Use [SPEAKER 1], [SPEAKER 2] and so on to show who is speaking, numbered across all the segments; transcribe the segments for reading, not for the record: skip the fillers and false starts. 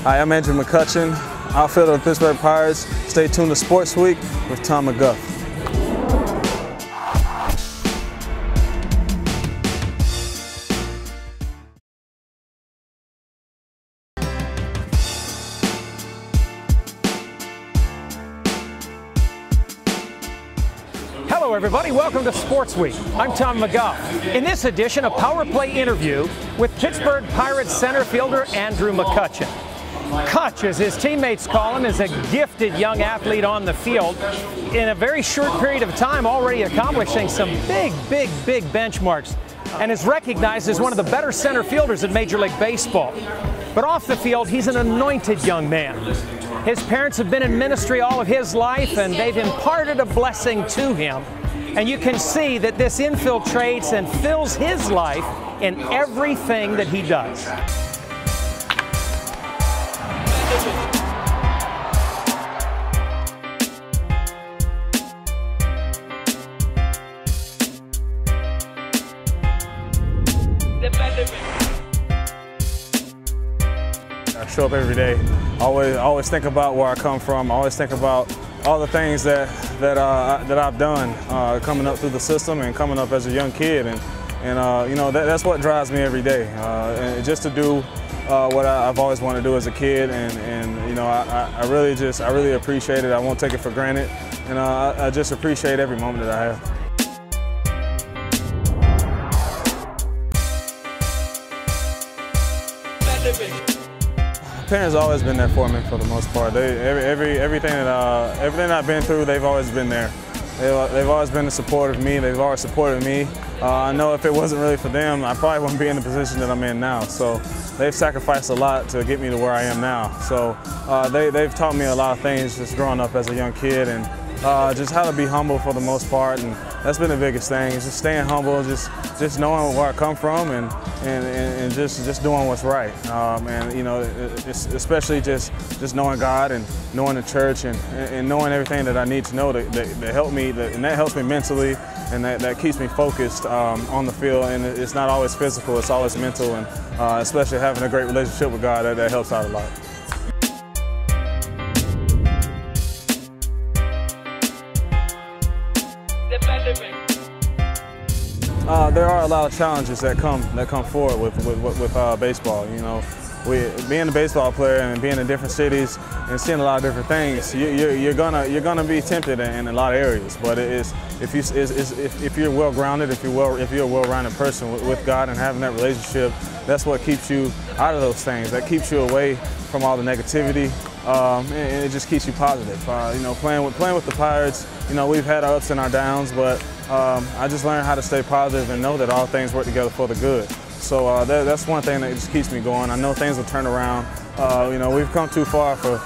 [SPEAKER 1] Hi, I'm Andrew McCutchen, outfielder of the Pittsburgh Pirates. Stay tuned to Sports Week with Tom McGuff.
[SPEAKER 2] Hello everybody, welcome to Sports Week. I'm Tom McGuff. In this edition, a power play interview with Pittsburgh Pirates center fielder Andrew McCutchen. Cutch, as his teammates call him, is a gifted young athlete on the field. In a very short period of time, already accomplishing some big benchmarks, and is recognized as one of the better center fielders in Major League Baseball. But off the field, he's an anointed young man. His parents have been in ministry all of his life, and they've imparted a blessing to him. And you can see that this infiltrates and fills his life in everything that he does.
[SPEAKER 1] I show up every day. Always think about where I come from. Always think about all the things that I've done coming up through the system and coming up as a young kid, and you know, that's what drives me every day. And just to do what I've always wanted to do as a kid, and you know, I really appreciate it. I won't take it for granted, and I just appreciate every moment that I have. Parents have always been there for me for the most part. Everything I've been through, they've always been there. They've always been the support of me. They've always supported me. I know if it wasn't really for them, I probably wouldn't be in the position that I'm in now. So they've sacrificed a lot to get me to where I am now. So they've taught me a lot of things just growing up as a young kid, and just how to be humble for the most part, and that's been the biggest thing. Is just staying humble, just knowing where I come from, and just doing what's right. And you know, especially just knowing God and knowing the church, and knowing everything that I need to know that help me, and that helps me mentally, and that keeps me focused on the field. And it's not always physical; it's always mental, and especially having a great relationship with God, that helps out a lot. There are a lot of challenges that come forward with baseball. You know, being a baseball player and being in different cities and seeing a lot of different things, you're gonna be tempted in a lot of areas. But if you're well grounded, if you're a well-rounded person with God and having that relationship, that's what keeps you out of those things. That keeps you away from all the negativity, and it just keeps you positive. You know, playing with the Pirates, you know, we've had our ups and our downs, but I just learned how to stay positive and know that all things work together for the good. So that's one thing that just keeps me going. I know things will turn around. You know, we've come too far for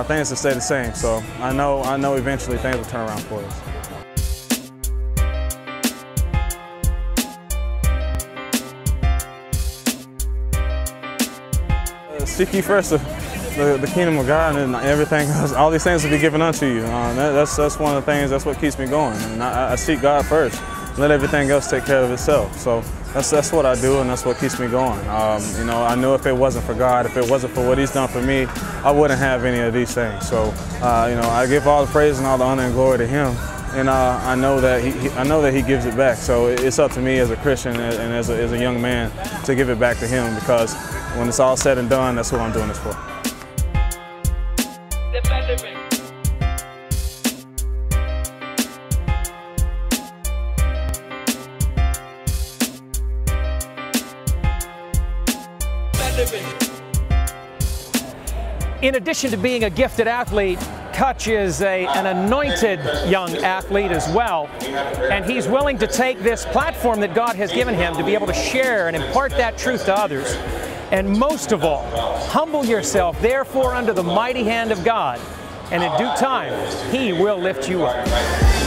[SPEAKER 1] things to stay the same. So I know eventually things will turn around for us. Seek ye first the kingdom of God, and everything else, all these things will be given unto you. That's one of the things, that's what keeps me going. And I seek God first, let everything else take care of itself. So that's what I do, and that's what keeps me going. You know, I know if it wasn't for God, if it wasn't for what He's done for me, I wouldn't have any of these things. So you know, I give all the praise and all the honor and glory to Him, and I know that He gives it back. So it's up to me as a Christian and as a young man to give it back to Him, because when it's all said and done, that's what I'm doing this for.
[SPEAKER 2] In addition to being a gifted athlete, Cutch is an anointed young athlete as well, and he's willing to take this platform that God has given him to be able to share and impart that truth to others. And most of all, humble yourself, therefore, under the mighty hand of God, and in due time, He will lift you up.